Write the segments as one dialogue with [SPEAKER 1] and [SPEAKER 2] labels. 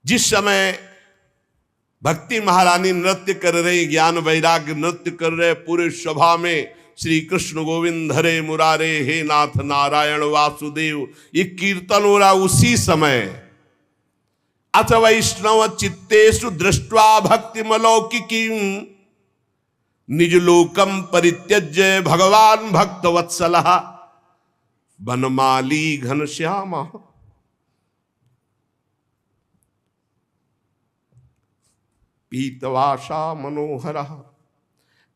[SPEAKER 1] जिस समय भक्ति महारानी नृत्य कर रही, ज्ञान वैराग्य नृत्य कर रहे, पूरे सभा में श्री कृष्ण गोविंद हरे मुरारे, हे नाथ नारायण वासुदेव, ये कीर्तन हो रहा। उसी समय अथ वैष्णव चित्तेषु दृष्ट्वा भक्ति मलौकिकी निज लोकम परित्यज्य भगवान भक्त वत्सलः बनमाली घनश्याम पीतवासा मनोहरः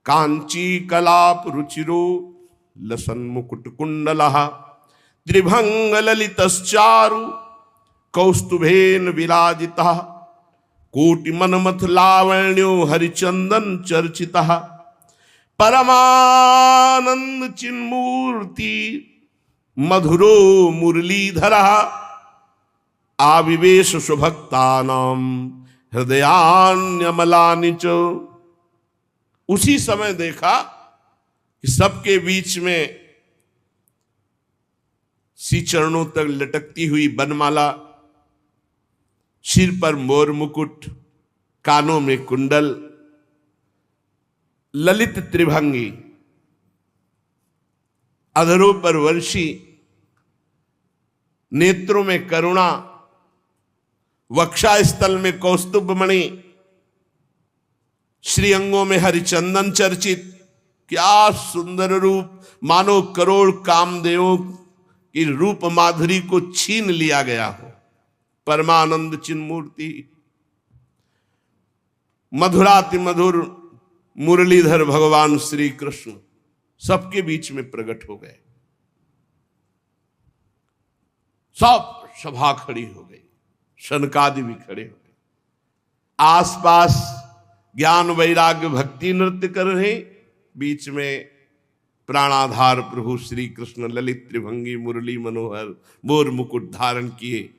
[SPEAKER 1] कांची कलाप रुचिरो लसन मुकुट कुंडलः त्रिभंग ललितश्चारु कौस्तुभेन विराजितः कोटि मनमथ लावण्यो हरिचंदन चर्चितः परमानंद चिन्मूर्ति मधुरो मुरलीधरः आविवेश सुभक्तानां हृदयान्यमलानि च। उसी समय देखा कि सबके बीच में श्री चरणों तक लटकती हुई बनमाला, सिर पर मोर मुकुट, कानों में कुंडल, ललित त्रिभंगी, अधरों पर वर्षी, नेत्रों में करुणा, वक्षास्थल में कौस्तुभ मणि, श्रीअंगों में हरिचंदन चर्चित। क्या सुंदर रूप, मानो करोड़ कामदेवों की रूप माधुरी को छीन लिया गया हो। परमानंद चिन्मूर्ति, मधुराति मधुर मुरलीधर भगवान श्री कृष्ण सबके बीच में प्रकट हो गए। सब सभा खड़ी हो गई, शनकादि भी खड़े हो गए। आसपास ज्ञान वैराग्य भक्ति नृत्य कर रहे, बीच में प्राणाधार प्रभु श्री कृष्ण ललित त्रिभंगी मुरली मनोहर मोर मुकुट धारण किए।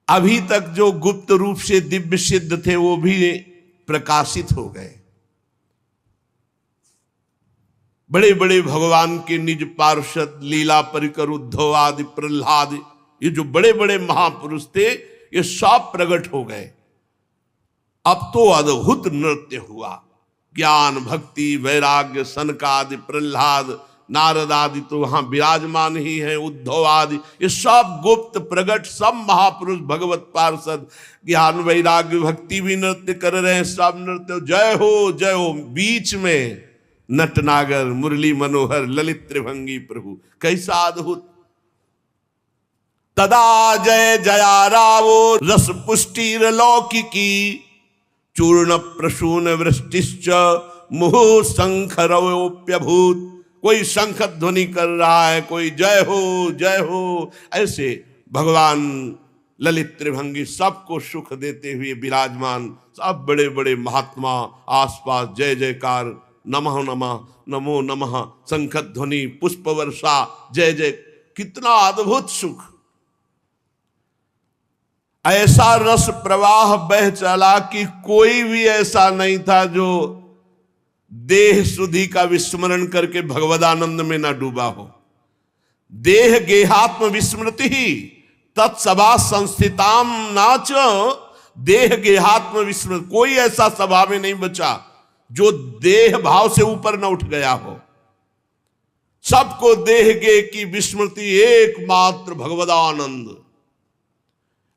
[SPEAKER 1] अभी तक जो गुप्त रूप से दिव्य सिद्ध थे वो भी प्रकाशित हो गए। बड़े बड़े भगवान के निज पार्षद लीला परिकर उद्धव आदि प्रहलाद, ये जो बड़े बड़े महापुरुष थे ये सब प्रकट हो गए। अब तो अद्भुत नृत्य हुआ। ज्ञान भक्ति वैराग्य सनकादि प्रहलाद नारद आदि तो वहां विराजमान ही हैं, उद्धव आदि, ये सब गुप्त प्रकट सब महापुरुष भगवत पार्षद ज्ञान वैराग्य भक्ति भी नृत्य कर रहे हैं। सब नृत्य जय हो जय हो। बीच में नटनागर मुरली मनोहर ललित त्रिभंगी प्रभु, कैसा अद्भुत। तदा जय जया रावो रस पुष्टिर लौकिकी चूर्ण प्रसून वृष्टिश्च मुहुः शंखरवोप्यभूत। कोई शंख ध्वनि कर रहा है, कोई जय हो, ऐसे भगवान ललित त्रिभंगी सबको सुख देते हुए विराजमान। सब बड़े बड़े महात्मा आसपास जय जयकार, नमः नमः नमो नमः, शंख ध्वनि, पुष्प वर्षा, जय जय। कितना अद्भुत सुख। ऐसा रस प्रवाह बह चला कि कोई भी ऐसा नहीं था जो देह सुधि का विस्मरण करके भगवदानंद में ना डूबा हो। देह गेहात्म विस्मृति ही तत्सभा संस्थिताम नाच। देह गेहात्म विस्मृति, कोई ऐसा सभा में नहीं बचा जो देह भाव से ऊपर न उठ गया हो। सबको देह गे की विस्मृति, एकमात्र भगवदानंद।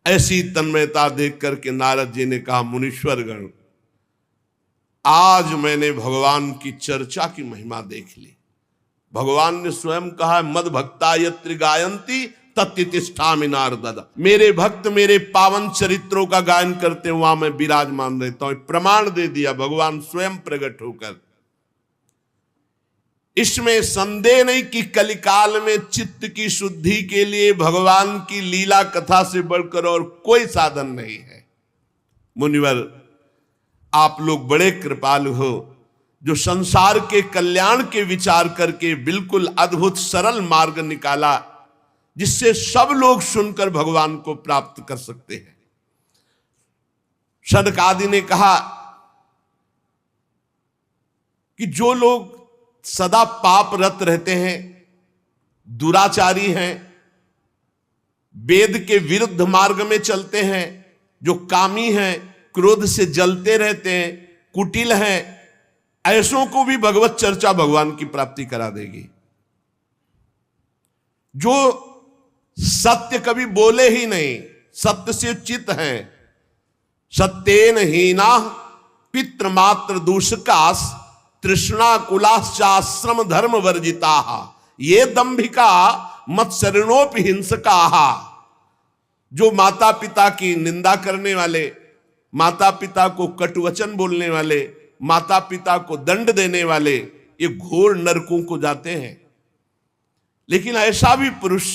[SPEAKER 1] ऐसी तन्मयता देख करके नारद जी ने कहा, मुनीश्वर गण, आज मैंने भगवान की चर्चा की महिमा देख ली। भगवान ने स्वयं कहा, मद भक्ता यत्र गायंती तत्तिष्ठामि नारद। मेरे भक्त मेरे पावन चरित्रों का गायन करते हैं, वहां मैं विराजमान रहता हूं। प्रमाण दे दिया भगवान स्वयं प्रकट होकर। इसमें संदेह नहीं कि कलिकाल में चित्त की शुद्धि के लिए भगवान की लीला कथा से बढ़कर और कोई साधन नहीं है। मुनिवर, आप लोग बड़े कृपालु हो, जो संसार के कल्याण के विचार करके बिल्कुल अद्भुत सरल मार्ग निकाला, जिससे सब लोग सुनकर भगवान को प्राप्त कर सकते हैं। सनकादि ने कहा कि जो लोग सदा पापरत रहते हैं, दुराचारी हैं, वेद के विरुद्ध मार्ग में चलते हैं, जो कामी हैं, क्रोध से जलते रहते हैं, कुटिल हैं, ऐसों को भी भगवत चर्चा भगवान की प्राप्ति करा देगी। जो सत्य कभी बोले ही नहीं, सत्य से चित हैं, सत्येन हीना पितृमात्र दूषकास तृष्णा कुलाश्चाश्रम धर्म वर्जिता ये दंभिका मत्सरणोपि हिंसका। जो माता पिता की निंदा करने वाले, माता पिता को कटुवचन बोलने वाले, माता पिता को दंड देने वाले, ये घोर नरकों को जाते हैं। लेकिन ऐसा भी पुरुष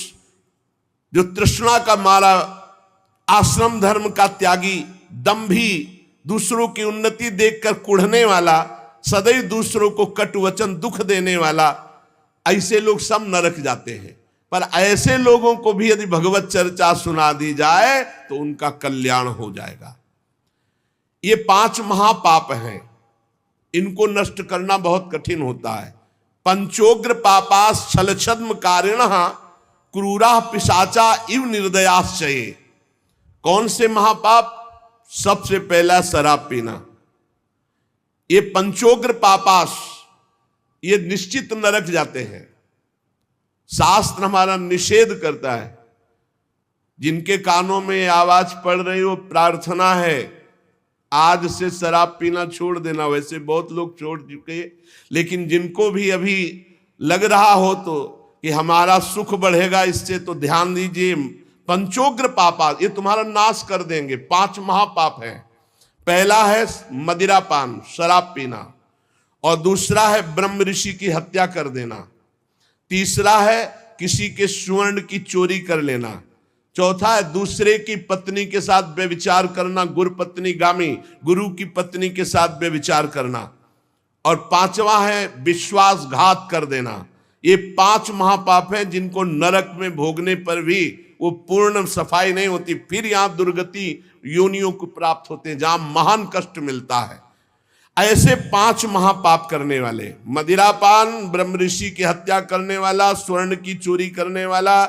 [SPEAKER 1] जो तृष्णा का मारा, आश्रम धर्म का त्यागी, दंभी, दूसरों की उन्नति देखकर कुढ़ने वाला, सदैव दूसरों को कटुवचन दुख देने वाला, ऐसे लोग सब नरक जाते हैं। पर ऐसे लोगों को भी यदि भगवत चर्चा सुना दी जाए तो उनका कल्याण हो जाएगा। ये 5 महापाप हैं, इनको नष्ट करना बहुत कठिन होता है। पंचोग्र पापास छलछद्म कारिणः क्रूरा पिशाचा इव निर्दयाश्चये। कौन से महापाप? सबसे पहला शराब पीना। ये पंचोग्र पापास, ये निश्चित नरक जाते हैं। शास्त्र हमारा निषेध करता है। जिनके कानों में आवाज पड़ रही हो, प्रार्थना है आज से शराब पीना छोड़ देना। वैसे बहुत लोग छोड़ चुके, लेकिन जिनको भी अभी लग रहा हो तो कि हमारा सुख बढ़ेगा इससे, तो ध्यान दीजिए। पंचोग्र पापा ये तुम्हारा नाश कर देंगे। 5 महापाप हैं। पहला है मदिरापान, शराब पीना, और दूसरा है ब्रह्म ऋषि की हत्या कर देना, तीसरा है किसी के स्वर्ण की चोरी कर लेना, चौथा है दूसरे की पत्नी के साथ व्यभिचार करना, गुरुपत्नी गामी, गुरु की पत्नी के साथ व्यभिचार करना, और 5वां है विश्वासघात कर देना। ये 5 महापाप हैं जिनको नरक में भोगने पर भी वो पूर्ण सफाई नहीं होती, फिर यहां दुर्गति योनियों को प्राप्त होते हैं जहां महान कष्ट मिलता है। ऐसे 5 महापाप करने वाले, मदिरापान, ब्रह्म ऋषि की हत्या करने वाला, स्वर्ण की चोरी करने वाला,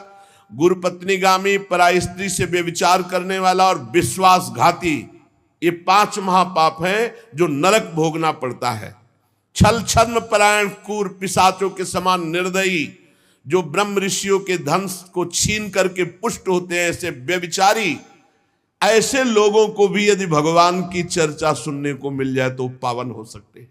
[SPEAKER 1] गुरुपत्नीगामी, पराई स्त्री से व्यभिचार करने वाला, और विश्वासघाती, ये 5 महापाप हैं जो नरक भोगना पड़ता है। छल छद्म परायण क्रूर पिशाचों के समान निर्दयी, जो ब्रह्म ऋषियों के धन को छीन करके पुष्ट होते हैं, ऐसे व्यभिचारी, ऐसे लोगों को भी यदि भगवान की चर्चा सुनने को मिल जाए तो पावन हो सकते हैं।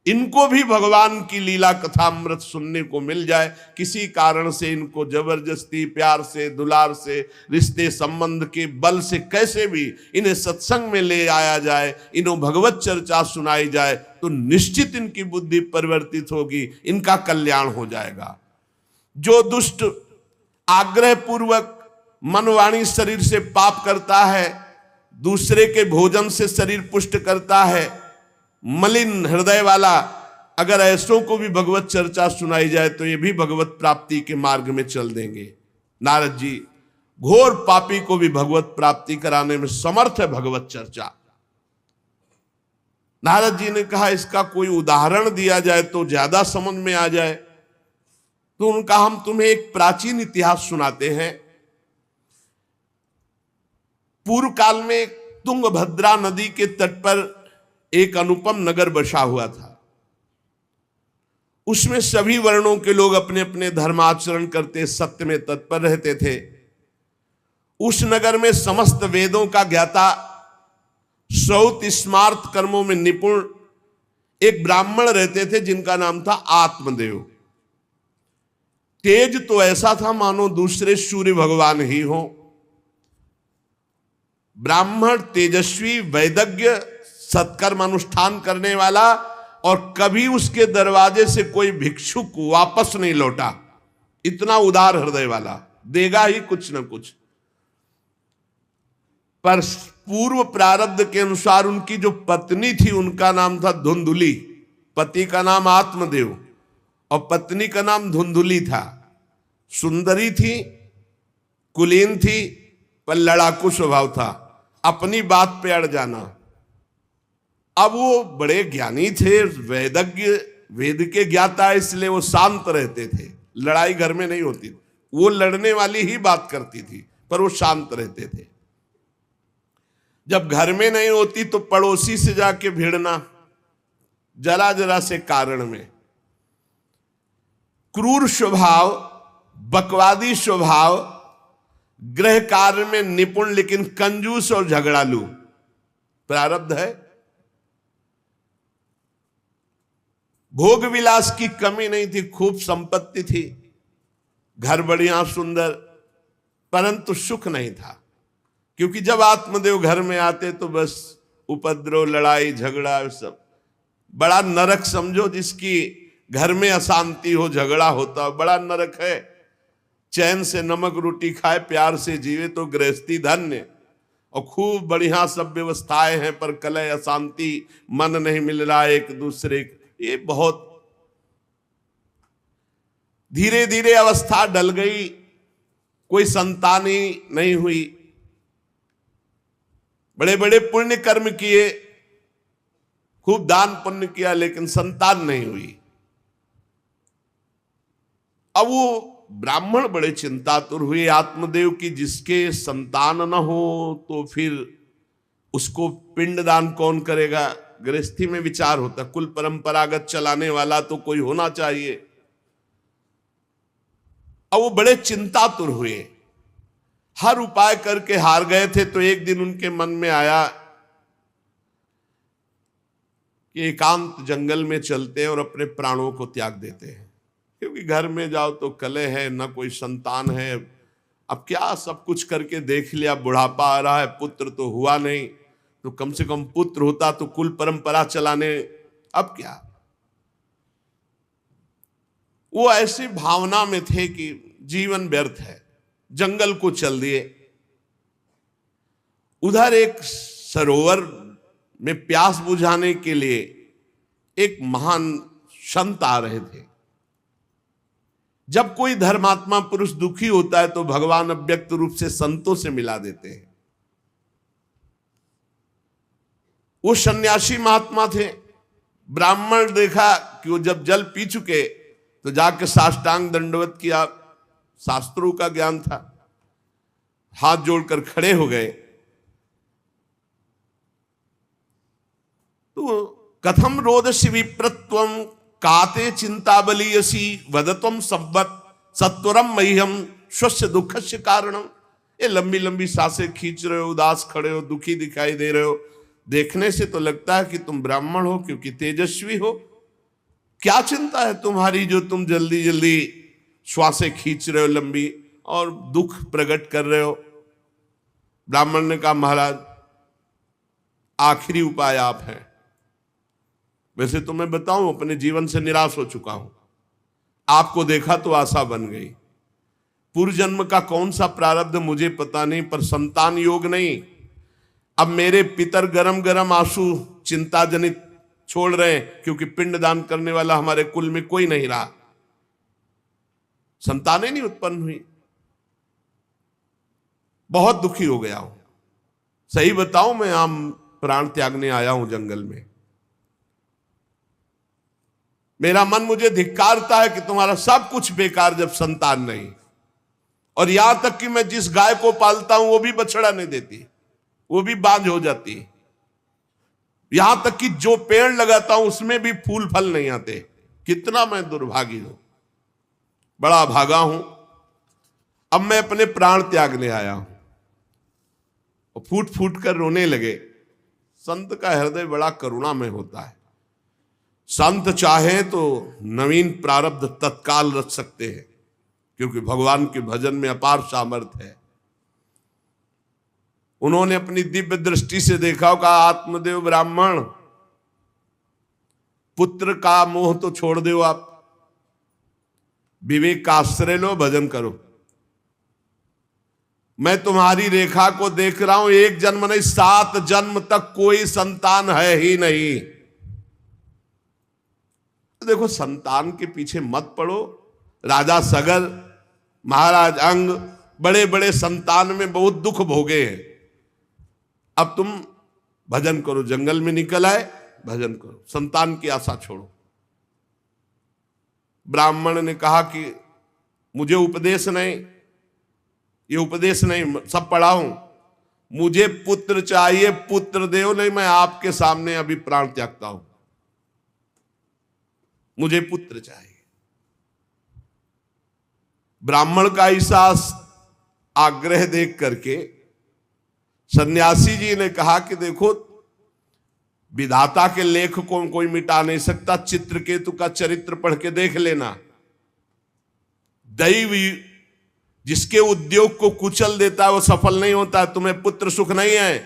[SPEAKER 1] इनको भी भगवान की लीला कथा अमृत सुनने को मिल जाए, किसी कारण से इनको जबरदस्ती, प्यार से, दुलार से, रिश्ते संबंध के बल से कैसे भी इन्हें सत्संग में ले आया जाए, इन्हों भगवत चर्चा सुनाई जाए, तो निश्चित इनकी बुद्धि परिवर्तित होगी, इनका कल्याण हो जाएगा। जो दुष्ट आग्रह पूर्वक मन वाणी शरीर से पाप करता है, दूसरे के भोजन से शरीर पुष्ट करता है, मलिन हृदय वाला, अगर ऐसों को भी भगवत चर्चा सुनाई जाए तो ये भी भगवत प्राप्ति के मार्ग में चल देंगे। नारद जी घोर पापी को भी भगवत प्राप्ति कराने में समर्थ है भगवत चर्चा। नारद जी ने कहा इसका कोई उदाहरण दिया जाए तो ज्यादा समझ में आ जाए, तो उनका हम तुम्हें एक प्राचीन इतिहास सुनाते हैं। पूर्व काल में तुंगभद्रा नदी के तट पर एक अनुपम नगर बसा हुआ था। उसमें सभी वर्णों के लोग अपने अपने धर्माचरण करते, सत्य में तत्पर रहते थे। उस नगर में समस्त वेदों का ज्ञाता, श्रौत स्मार्त कर्मों में निपुण एक ब्राह्मण रहते थे जिनका नाम था आत्मदेव। तेज तो ऐसा था मानो दूसरे सूर्य भगवान ही हो। ब्राह्मण तेजस्वी, वैदज्ञ, सत्कर्म अनुष्ठान करने वाला, और कभी उसके दरवाजे से कोई भिक्षुक वापस नहीं लौटा। इतना उदार हृदय वाला, देगा ही कुछ न कुछ। पर पूर्व प्रारब्ध के अनुसार उनकी जो पत्नी थी उनका नाम था धुंधुली। पति का नाम आत्मदेव और पत्नी का नाम धुंधुली था। सुंदरी थी, कुलीन थी, पर लड़ाकू स्वभाव था, अपनी बात पे अड़ जाना। अब वो बड़े ज्ञानी थे, वेदज्ञ, वेद के ज्ञाता, इसलिए वो शांत रहते थे, लड़ाई घर में नहीं होती। वो लड़ने वाली ही बात करती थी, पर वो शांत रहते थे। जब घर में नहीं होती तो पड़ोसी से जाके भिड़ना, जरा जरा से कारण में। क्रूर स्वभाव, बकवादी स्वभाव, गृह कार्य में निपुण लेकिन कंजूस और झगड़ालू, प्रारब्ध है। भोग विलास की कमी नहीं थी, खूब संपत्ति थी, घर बढ़िया सुंदर, परंतु सुख नहीं था। क्योंकि जब आत्मदेव घर में आते तो बस उपद्रव, लड़ाई झगड़ा, सब बड़ा नरक समझो। जिसकी घर में अशांति हो, झगड़ा होता, बड़ा नरक है। चैन से नमक रोटी खाए, प्यार से जीवे तो गृहस्थी धन्य। और खूब बढ़िया सब व्यवस्थाएं हैं, पर कलह, अशांति, मन नहीं मिल रहा एक दूसरे, ये बहुत धीरे धीरे अवस्था डल गई। कोई संतान ही नहीं हुई। बड़े बड़े पुण्य कर्म किए, खूब दान पुण्य किया, लेकिन संतान नहीं हुई। अब वो ब्राह्मण बड़े चिंतातुर हुए आत्मदेव की, जिसके संतान न हो तो फिर उसको पिंडदान कौन करेगा। गृहस्थी में विचार होता, कुल परंपरागत चलाने वाला तो कोई होना चाहिए। अब वो बड़े चिंतातुर हुए, हर उपाय करके हार गए थे। तो एक दिन उनके मन में आया कि एकांत जंगल में चलते हैं और अपने प्राणों को त्याग देते हैं। क्योंकि घर में जाओ तो कलह है, ना कोई संतान है। अब क्या सब कुछ करके देख लिया, बुढ़ापा आ रहा है, पुत्र तो हुआ नहीं, तो कम से कम पुत्र होता तो कुल परंपरा चलाने, अब क्या। वो ऐसी भावना में थे कि जीवन व्यर्थ है, जंगल को चल दिए। उधर एक सरोवर में प्यास बुझाने के लिए एक महान संत आ रहे थे। जब कोई धर्मात्मा पुरुष दुखी होता है तो भगवान अव्यक्त रूप से संतों से मिला देते हैं। वो सन्यासी महात्मा थे। ब्राह्मण देखा कि वो जब जल पी चुके तो जाके साष्टांग दंडवत किया, शास्त्रों का ज्ञान था, हाथ जोड़कर खड़े हो गए। तो कथम रोदसी विप्रत्वम काते चिंता बलियसी वदत्वम संवत सत्वरम मह्यम स्वस्य दुखस्य कारणम। ये लंबी लंबी सांसें खींच रहे हो, उदास खड़े हो, दुखी दिखाई दे रहे हो। देखने से तो लगता है कि तुम ब्राह्मण हो, क्योंकि तेजस्वी हो। क्या चिंता है तुम्हारी जो तुम जल्दी जल्दी श्वासें खींच रहे हो लंबी और दुख प्रकट कर रहे हो। ब्राह्मण ने कहा, महाराज आखिरी उपाय आप हैं। वैसे तो मैं बताऊं, अपने जीवन से निराश हो चुका हूं। आपको देखा तो आशा बन गई। पूर्व जन्म का कौन सा प्रारब्ध मुझे पता नहीं, पर संतान योग नहीं। अब मेरे पितर गरम गरम आंसू चिंता जनित छोड़ रहे हैं, क्योंकि पिंडदान करने वाला हमारे कुल में कोई नहीं रहा, संतानें नहीं उत्पन्न हुई। बहुत दुखी हो गया हूं। सही बताऊं, मैं आम प्राण त्यागने आया हूं जंगल में। मेरा मन मुझे धिक्कारता है कि तुम्हारा सब कुछ बेकार जब संतान नहीं। और यहां तक कि मैं जिस गाय को पालता हूं वो भी बछड़ा नहीं देती, वो भी बांझ हो जाती। यहां तक कि जो पेड़ लगाता हूं उसमें भी फूल फल नहीं आते। कितना मैं दुर्भागी हूं, बड़ा भागा हूं। अब मैं अपने प्राण त्यागने आया हूं। और फूट फूट कर रोने लगे। संत का हृदय बड़ा करुणामय होता है। संत चाहे तो नवीन प्रारब्ध तत्काल रच सकते हैं, क्योंकि भगवान के भजन में अपार सामर्थ्य है। उन्होंने अपनी दिव्य दृष्टि से देखा होगा, आत्मदेव ब्राह्मण, पुत्र का मोह तो छोड़ दो, आप विवेक का आश्रय लो, भजन करो। मैं तुम्हारी रेखा को देख रहा हूं, एक जन्म नहीं 7 जन्म तक कोई संतान है ही नहीं। देखो, संतान के पीछे मत पड़ो। राजा सगर, महाराज अंग, बड़े बड़े संतान में बहुत दुख भोगे हैं। अब तुम भजन करो, जंगल में निकल आए, भजन करो, संतान की आशा छोड़ो। ब्राह्मण ने कहा कि मुझे उपदेश नहीं, ये उपदेश नहीं, सब पढ़ा हूं। मुझे पुत्र चाहिए, पुत्र देव, नहीं मैं आपके सामने अभी प्राण त्यागता हूं, मुझे पुत्र चाहिए। ब्राह्मण का ऐसा आग्रह देख करके सन्यासी जी ने कहा कि देखो, विधाता के लेख को कोई मिटा नहीं सकता, चित्रकेतु का चरित्र पढ़ के देख लेना। दैव जिसके उद्योग को कुचल देता है वो सफल नहीं होता है। तुम्हें पुत्र सुख नहीं है।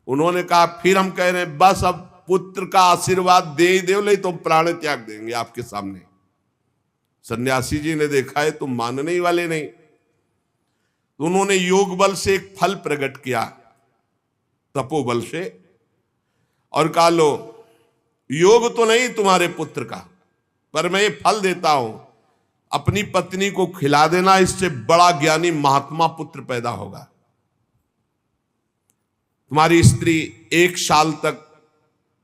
[SPEAKER 1] उन्होंने कहा फिर हम कह रहे हैं बस अब पुत्र का आशीर्वाद दे ही दो, नहीं तो प्राण त्याग देंगे आपके सामने। सन्यासी जी ने देखा है तुम मानने ही वाले नहीं, तो उन्होंने योग बल से एक फल प्रकट किया, तपोबल से, और कहा लो योग तो नहीं तुम्हारे पुत्र का, पर मैं ये फल देता हूं, अपनी पत्नी को खिला देना, इससे बड़ा ज्ञानी महात्मा पुत्र पैदा होगा। तुम्हारी स्त्री 1 साल तक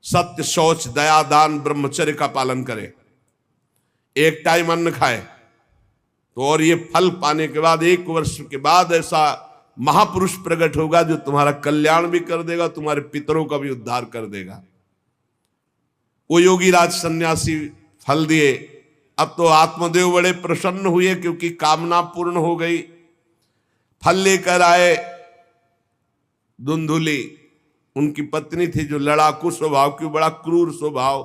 [SPEAKER 1] सत्य, शौच, दया, दान, ब्रह्मचर्य का पालन करे, 1 टाइम अन्न खाए, तो और ये फल पाने के बाद 1 वर्ष के बाद ऐसा महापुरुष प्रकट होगा जो तुम्हारा कल्याण भी कर देगा, तुम्हारे पितरों का भी उद्धार कर देगा। वो योगीराज सन्यासी फल दिए। अब तो आत्मदेव बड़े प्रसन्न हुए क्योंकि कामना पूर्ण हो गई। फल लेकर आए धुंधुली, उनकी पत्नी थी जो लड़ाकू स्वभाव की, बड़ा क्रूर स्वभाव,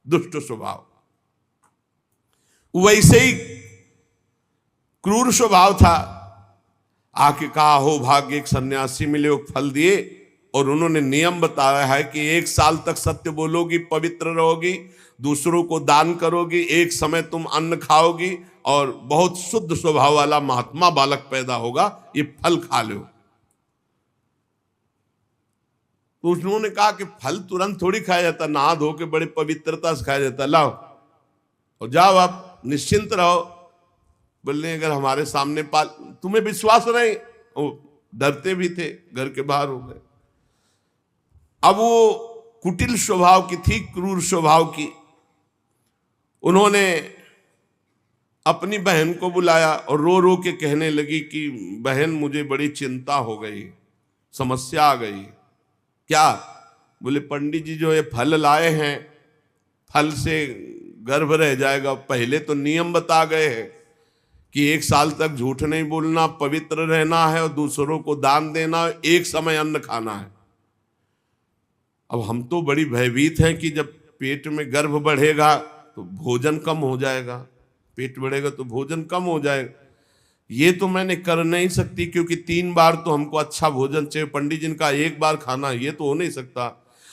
[SPEAKER 1] दुष्ट स्वभाव, वैसे ही क्रूर स्वभाव था। आके कहा हो भाग्य, एक सन्यासी मिले, वो फल दिए, और उन्होंने नियम बताया है कि 1 साल तक सत्य बोलोगी, पवित्र रहोगी, दूसरों को दान करोगी, एक समय तुम अन्न खाओगी, और बहुत शुद्ध स्वभाव वाला महात्मा बालक पैदा होगा, ये फल खा लो। तो उन्होंने कहा कि फल तुरंत थोड़ी खाया जाता, नहा धो के बड़े पवित्रता से खाया जाता, लाओ और जाओ, आप निश्चिंत रहो। बोलने अगर हमारे सामने पाल, तुम्हें विश्वास नहीं, वो डरते भी थे, घर के बाहर हो गए। अब वो कुटिल स्वभाव की थी, क्रूर स्वभाव की। उन्होंने अपनी बहन को बुलाया और रो रो के कहने लगी कि बहन मुझे बड़ी चिंता हो गई, समस्या आ गई। क्या? बोले पंडित जी जो ये फल लाए हैं, फल से गर्भ रह जाएगा। पहले तो नियम बता गए हैं कि 1 साल तक झूठ नहीं बोलना, पवित्र रहना है, और दूसरों को दान देना, एक समय अन्न खाना है। अब हम तो बड़ी भयभीत हैं कि जब पेट में गर्भ बढ़ेगा तो भोजन कम हो जाएगा, पेट बढ़ेगा तो भोजन कम हो जाएगा। ये तो मैंने कर नहीं सकती क्योंकि 3 बार तो हमको अच्छा भोजन चाहिए, पंडित जी का 1 बार खाना, ये तो हो नहीं सकता।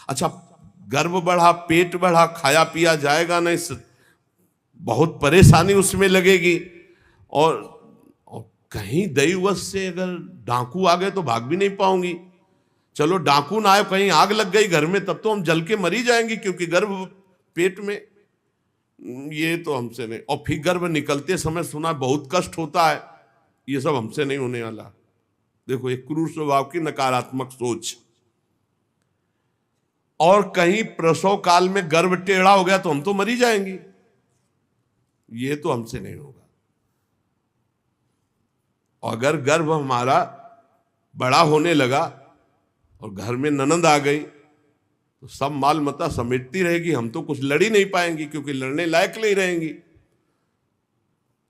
[SPEAKER 1] अच्छा, गर्भ बढ़ा, पेट बढ़ा, खाया पिया जाएगा नहीं, बहुत परेशानी उसमें लगेगी। और कहीं दैववश से अगर डाकू आ गए तो भाग भी नहीं पाऊंगी। चलो डाकू ना आए, कहीं आग लग गई घर में, तब तो हम जल के मरी जाएंगे क्योंकि गर्भ पेट में, ये तो हमसे नहीं। और फिर गर्भ निकलते समय सुना बहुत कष्ट होता है, ये सब हमसे नहीं होने वाला। देखो एक क्रूर स्वभाव की नकारात्मक सोच। और कहीं प्रसव काल में गर्भ टेढ़ा हो गया तो हम तो मरी जाएंगे, ये तो हमसे नहीं होगा। और अगर गर्भ हमारा बड़ा होने लगा और घर में ननद आ गई तो सब माल मता समेटती रहेगी, हम तो कुछ लड़ ही नहीं पाएंगे क्योंकि लड़ने लायक नहीं रहेंगी।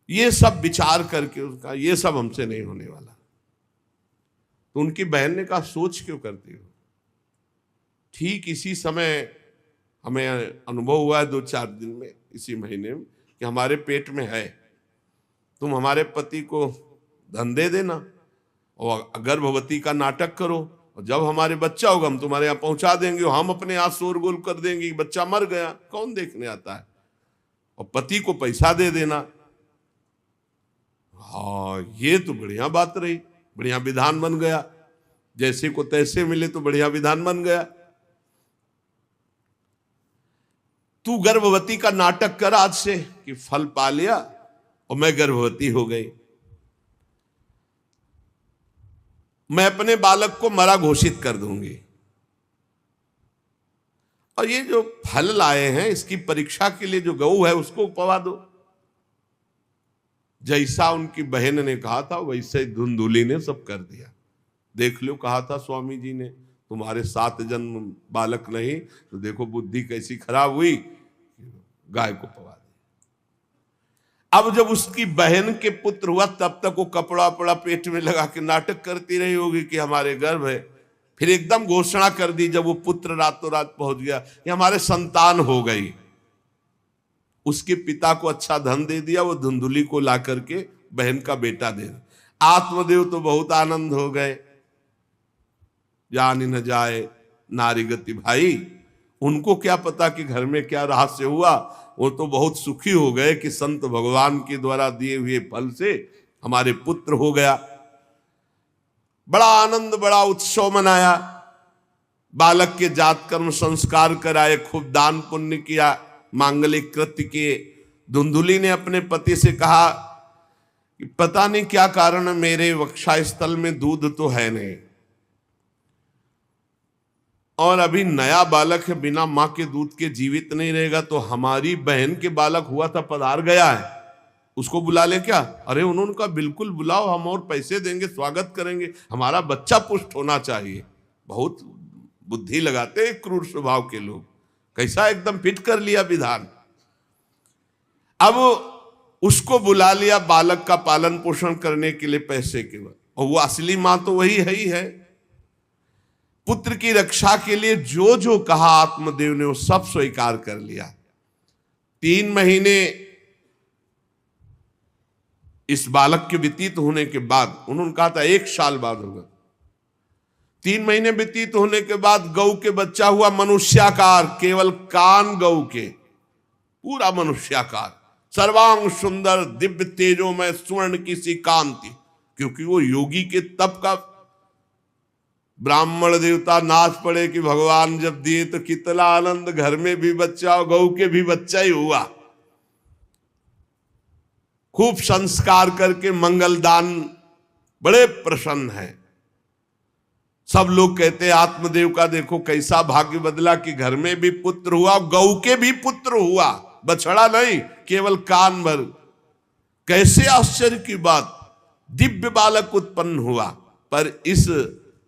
[SPEAKER 1] ये सब विचार करके उसका, ये सब हमसे नहीं होने वाला। तो उनकी बहन ने कहा सोच क्यों करती हो? ठीक इसी समय हमें अनुभव हुआ है 2-4 दिन में, इसी महीने में, कि हमारे पेट में है, तुम हमारे पति को धन दे देना और गर्भवती का नाटक करो, और जब हमारे बच्चा होगा हम तुम्हारे यहाँ पहुंचा देंगे, और हम अपने यहाँ शोरगुल कर देंगे कि बच्चा मर गया, कौन देखने आता है, और पति को पैसा दे देना। हाँ, ये तो बढ़िया बात रही, बढ़िया विधान बन गया, जैसे को तैसे मिले तो बढ़िया विधान बन गया। तू गर्भवती का नाटक कर आज से कि फल पा लिया और मैं गर्भवती हो गई, मैं अपने बालक को मरा घोषित कर दूंगी, और ये जो फल लाए हैं इसकी परीक्षा के लिए जो गऊ है उसको पवा दो। जैसा उनकी बहन ने कहा था वैसे ही धुंधुली ने सब कर दिया। देख लो, कहा था स्वामी जी ने तुम्हारे 7 जन्म बालक नहीं, तो देखो बुद्धि कैसी खराब हुई, गाय को पवा दिया। अब जब उसकी बहन के पुत्र हुआ तब तक वो कपड़ा वपड़ा पेट में लगा के नाटक करती रही होगी कि हमारे गर्भ है। फिर एकदम घोषणा कर दी जब वो पुत्र रातों रात पहुंच गया कि हमारे संतान हो गई। उसके पिता को अच्छा धन दे दिया, वो धुंधुली को ला करके बहन का बेटा दे दिया। आत्मदेव तो बहुत आनंद हो गए। जान न जाए नारी गति भाई, उनको क्या पता कि घर में क्या रहस्य हुआ। वो तो बहुत सुखी हो गए कि संत भगवान के द्वारा दिए हुए फल से हमारे पुत्र हो गया। बड़ा आनंद, बड़ा उत्सव मनाया। बालक के जात कर्म संस्कार कराए, खूब दान पुण्य किया, मांगलिक कृत्य किए। धुंधुली ने अपने पति से कहा कि पता नहीं क्या कारण मेरे वक्षस्थल में दूध तो है नहीं, और अभी नया बालक है, बिना मां के दूध के जीवित नहीं रहेगा, तो हमारी बहन के बालक हुआ था पधार गया है, उसको बुला ले क्या? अरे उन्होंने कहा बिल्कुल बुलाओ, हम और पैसे देंगे, स्वागत करेंगे, हमारा बच्चा पुष्ट होना चाहिए। बहुत बुद्धि लगाते हैं क्रूर स्वभाव के लोग, कैसा एकदम फिट कर लिया विधान। अब उसको बुला लिया बालक का पालन पोषण करने के लिए पैसे के बाद, और वो असली मां तो वही है ही है। पुत्र की रक्षा के लिए जो जो कहा आत्मदेव ने वो सब स्वीकार कर लिया। 3 महीने इस बालक के व्यतीत होने के बाद, उन्होंने कहा था 1 साल बाद होगा, 3 महीने व्यतीत होने के बाद गौ के बच्चा हुआ मनुष्याकार, केवल कान गौ के, पूरा मनुष्याकार, सर्वांग सुंदर, दिव्य तेजों में स्वर्ण की सी कांति, क्योंकि वो योगी के तप का। ब्राह्मण देवता नाच पड़े कि भगवान जब दिए तो कितना आनंद, घर में भी बच्चा और गौ के भी बच्चा ही हुआ। खूब संस्कार करके मंगलदान, बड़े प्रसन्न है। सब लोग कहते हैं आत्मदेव का देखो कैसा भाग्य बदला कि घर में भी पुत्र हुआ, गौ के भी पुत्र हुआ, बछड़ा नहीं, केवल कान भर। कैसे आश्चर्य की बात, दिव्य बालक उत्पन्न हुआ। पर इस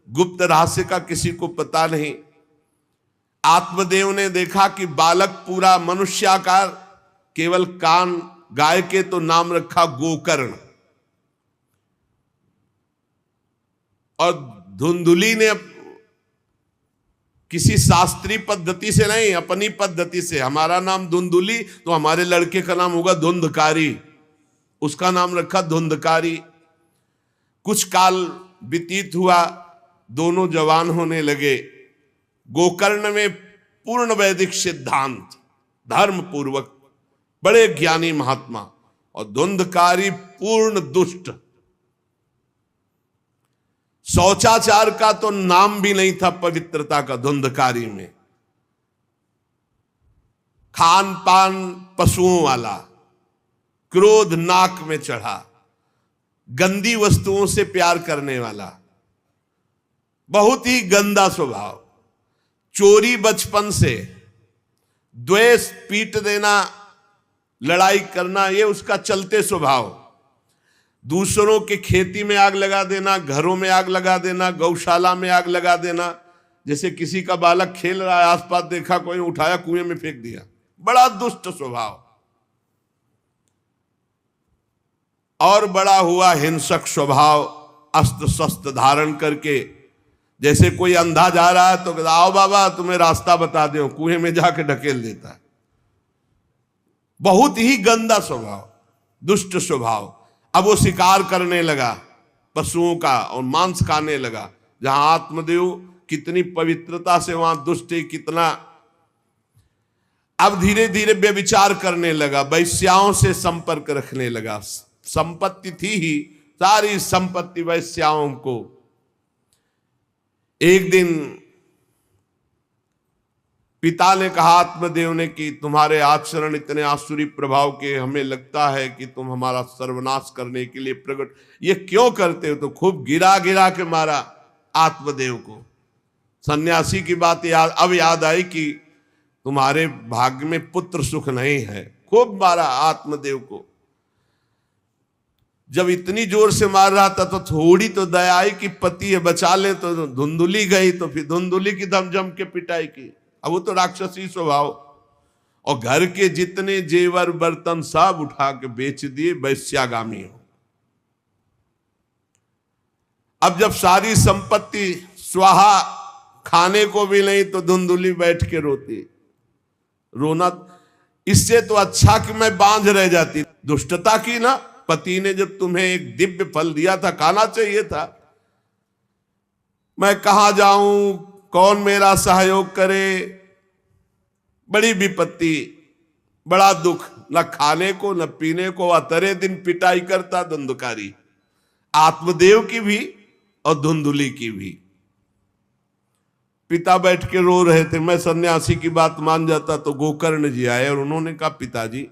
[SPEAKER 1] गुप्त रहस्य का किसी को पता नहीं। आत्मदेव ने देखा कि बालक पूरा मनुष्याकार, केवल कान गाय के, तो नाम रखा गोकर्ण। और धुंधुली ने किसी शास्त्रीय पद्धति से नहीं, अपनी पद्धति से, हमारा नाम धुंधुली तो हमारे लड़के का नाम होगा धुंधकारी, उसका नाम रखा धुंधकारी। कुछ काल व्यतीत हुआ, दोनों जवान होने लगे। गोकर्ण में पूर्ण वैदिक सिद्धांत, धर्म पूर्वक, बड़े ज्ञानी महात्मा, और धुंधकारी पूर्ण दुष्ट। शौचाचार का तो नाम भी नहीं था पवित्रता का धुंधकारी में। खान पान पशुओं वाला, क्रोध नाक में चढ़ा, गंदी वस्तुओं से प्यार करने वाला, बहुत ही गंदा स्वभाव। चोरी बचपन से, द्वेष, पीट देना, लड़ाई करना, ये उसका चलते स्वभाव। दूसरों के खेती में आग लगा देना, घरों में आग लगा देना, गौशाला में आग लगा देना। जैसे किसी का बालक खेल रहा है, आसपास देखा कोई, उठाया कुएं में फेंक दिया। बड़ा दुष्ट स्वभाव। और बड़ा हुआ हिंसक स्वभाव, अस्त्र शस्त्र धारण करके। जैसे कोई अंधा जा रहा है तो कहता आओ बाबा तुम्हें रास्ता बता दो, कुएं में जाके ढकेल देता है। बहुत ही गंदा स्वभाव, दुष्ट स्वभाव। अब वो शिकार करने लगा पशुओं का और मांस खाने लगा। जहां आत्मदेव कितनी पवित्रता से, वहां दुष्ट कितना। अब धीरे धीरे व्यभिचार करने लगा, वैश्याओं से संपर्क रखने लगा। संपत्ति थी ही, सारी संपत्ति वैश्याओं को। एक दिन पिता ने कहा आत्मदेव ने कि तुम्हारे आचरण इतने आसुरी प्रभाव के, हमें लगता है कि तुम हमारा सर्वनाश करने के लिए प्रकट, ये क्यों करते हो? तो खूब गिरा गिरा के मारा आत्मदेव को। सन्यासी की बात अब याद आई कि तुम्हारे भाग्य में पुत्र सुख नहीं है। खूब मारा आत्मदेव को। जब इतनी जोर से मार रहा था तो थोड़ी तो दया आई कि पति है बचा ले, तो धुंधुली गई तो फिर धुंधुली की दम जम के पिटाई की। अब वो तो राक्षसी स्वभाव, और घर के जितने जेवर बर्तन सब उठा के बेच दिए, वैश्यागामी हो। अब जब सारी संपत्ति स्वाहा, खाने को भी नहीं, तो धुंधुली बैठ के रोती। रोना इससे तो अच्छा कि मैं बांझ रह जाती। दुष्टता की ना, पति ने जब तुम्हें एक दिव्य फल दिया था, खाना चाहिए था। मैं कहां जाऊं, कौन मेरा सहयोग करे, बड़ी विपत्ति, बड़ा दुख, न खाने को न पीने को, अतरे दिन पिटाई करता धुंधकारी, आत्मदेव की भी और धुंधुली की भी। पिता बैठ के रो रहे थे। मैं सन्यासी की बात मान जाता तो गोकर्ण जी आए और उन्होंने कहा, पिताजी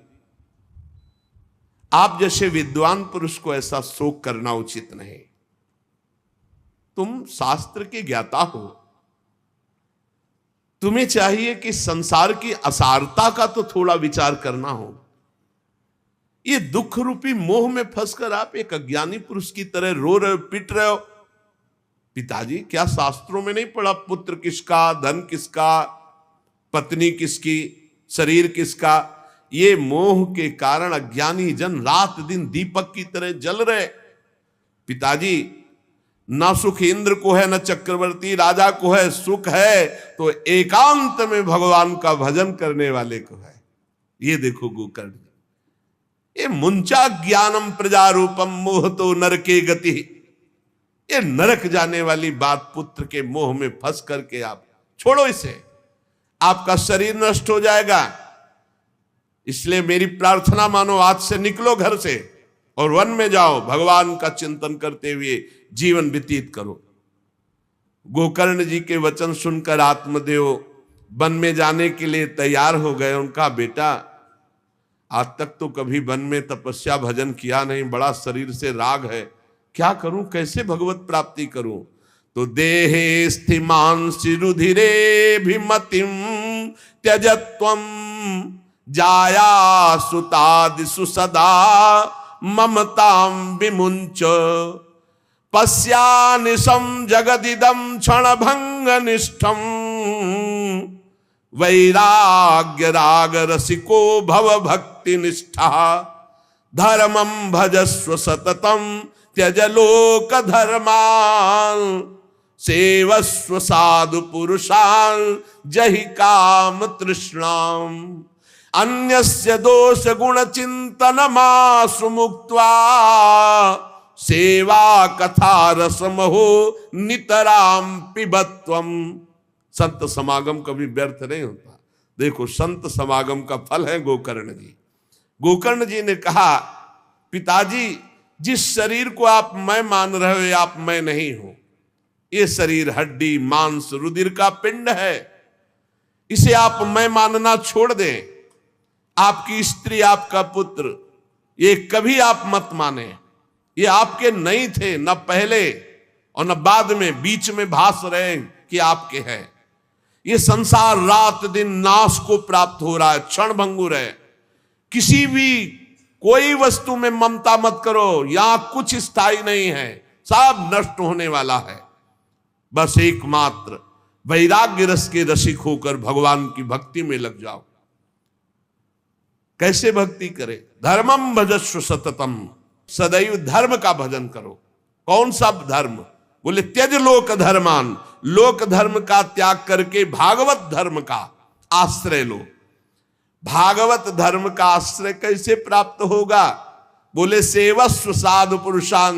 [SPEAKER 1] आप जैसे विद्वान पुरुष को ऐसा शोक करना उचित नहीं। तुम शास्त्र के ज्ञाता हो, तुम्हें चाहिए कि संसार की असारता का तो थोड़ा विचार करना हो। ये दुख रूपी मोह में फंसकर आप एक अज्ञानी पुरुष की तरह रो रहे हो, पिट रहे हो। पिताजी क्या शास्त्रों में नहीं पढ़ा, पुत्र किसका, धन किसका, पत्नी किसकी, शरीर किसका? ये मोह के कारण अज्ञानी जन रात दिन दीपक की तरह जल रहे। पिताजी ना सुख इंद्र को है, ना चक्रवर्ती राजा को है, सुख है तो एकांत में भगवान का भजन करने वाले को है। ये देखो गोकर्ण, ये मुंचा ज्ञानम प्रजारूपम मोह तो नरके गति। ये नरक जाने वाली बात, पुत्र के मोह में फंस करके आप छोड़ो इसे, आपका शरीर नष्ट हो जाएगा। इसलिए मेरी प्रार्थना मानो, आज से निकलो घर से और वन में जाओ, भगवान का चिंतन करते हुए जीवन व्यतीत करो। गोकर्ण जी के वचन सुनकर आत्मदेव वन में जाने के लिए तैयार हो गए। उनका बेटा आज तक तो कभी वन में तपस्या भजन किया नहीं, बड़ा शरीर से राग है, क्या करूं, कैसे भगवत प्राप्ति करूं? तो देहे स्थिमांसि रुधिरे भिमतिम त्यजत्वम जाया सुतादिषु सदा ममतां विमुंच पश्यानिशं जगदिदं क्षणभंग निष्ठम वैराग्य राग रसिको भव भक्ति निष्ठा धर्मं भजस्व सततं त्यज लोक धर्मान सेवस्व साधु पुरुषान् जहि काम तृष्णाम अन्यस्य दोष गुण चिंतन मासु मुक्त्वा सेवा कथा रसमहो नितराम पिबत्वम। संत समागम कभी व्यर्थ नहीं होता। देखो संत समागम का फल है गोकर्ण जी। गोकर्ण जी ने कहा, पिताजी जिस शरीर को आप मैं मान रहे हो, आप मैं नहीं हो। ये शरीर हड्डी मांस रुधिर का पिंड है, इसे आप मैं मानना छोड़ दें। आपकी स्त्री, आपका पुत्र, ये कभी आप मत माने। ये आपके नहीं थे, न पहले और न बाद में, बीच में भास रहे कि आपके हैं। ये संसार रात दिन नाश को प्राप्त हो रहा है, क्षण भंगुर है। किसी भी कोई वस्तु में ममता मत करो, यहां कुछ स्थायी नहीं है, सब नष्ट होने वाला है। बस एकमात्र वैराग्य रस के रसिक होकर भगवान की भक्ति में लग जाओ। कैसे भक्ति करे? धर्मम भजस्व सततम, सदैव धर्म का भजन करो। कौन सा धर्म? बोले त्यज लोक धर्मान, लोक धर्म का त्याग करके भागवत धर्म का आश्रय लो। भागवत धर्म का आश्रय कैसे प्राप्त होगा? बोले सेवस्व साधु पुरुषान,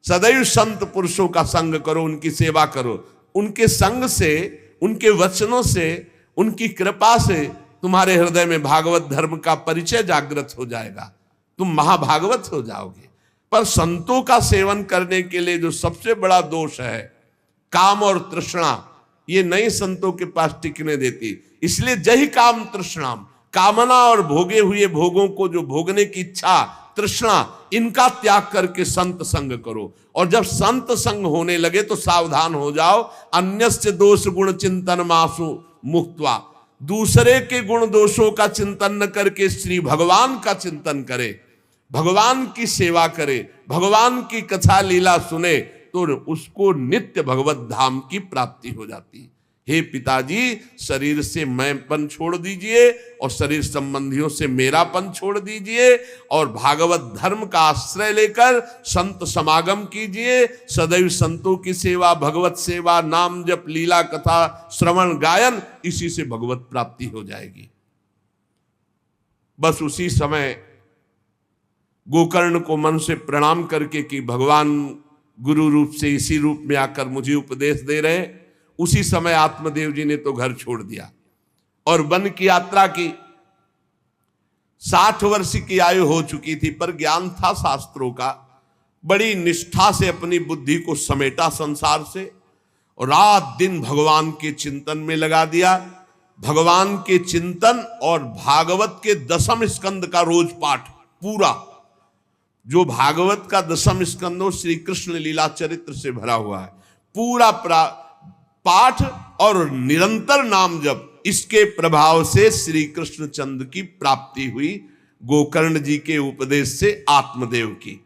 [SPEAKER 1] सदैव संत पुरुषों का संग करो, उनकी सेवा करो। उनके संग से, उनके वचनों से, उनकी कृपा से तुम्हारे हृदय में भागवत धर्म का परिचय जागृत हो जाएगा, तुम महाभागवत हो जाओगे। पर संतों का सेवन करने के लिए जो सबसे बड़ा दोष है, काम और तृष्णा, ये नई संतों के पास टिकने देती। इसलिए जही काम तृष्णाम, कामना और भोगे हुए भोगों को जो भोगने की इच्छा, तृष्णा, इनका त्याग करके संत संग करो। और जब संत संग होने लगे तो सावधान हो जाओ। अन्यस्य दोष गुण चिंतन मासु मुक्त्वा, दूसरे के गुण दोषों का चिंतन न करके श्री भगवान का चिंतन करे। भगवान की सेवा करे, भगवान की कथा लीला सुने, तो उसको नित्य भगवत धाम की प्राप्ति हो जाती है। हे पिताजी, शरीर से मैंपन छोड़ दीजिए और शरीर संबंधियों से मेरापन छोड़ दीजिए और भागवत धर्म का आश्रय लेकर संत समागम कीजिए। सदैव संतों की सेवा, भगवत सेवा, नाम जप, लीला कथा, श्रवण गायन, इसी से भगवत प्राप्ति हो जाएगी। बस उसी समय गोकर्ण को मन से प्रणाम करके कि भगवान गुरु रूप से इसी रूप में आकर मुझे उपदेश दे रहे हैं, उसी समय आत्मदेव जी ने तो घर छोड़ दिया और वन की यात्रा की। 60 वर्ष की आयु हो चुकी थी, पर ज्ञान था शास्त्रों का। बड़ी निष्ठा से अपनी बुद्धि को समेटा संसार से और रात दिन भगवान के चिंतन में लगा दिया। भगवान के चिंतन और भागवत के 10वें स्कंद का रोज पाठ पूरा, जो भागवत का 10वां स्कंद श्री कृष्ण लीला चरित्र से भरा हुआ है, पूरा पाठ और निरंतर नाम जप, इसके प्रभाव से श्री कृष्ण चंद्र की प्राप्ति हुई गोकर्ण जी के उपदेश से आत्मदेव की।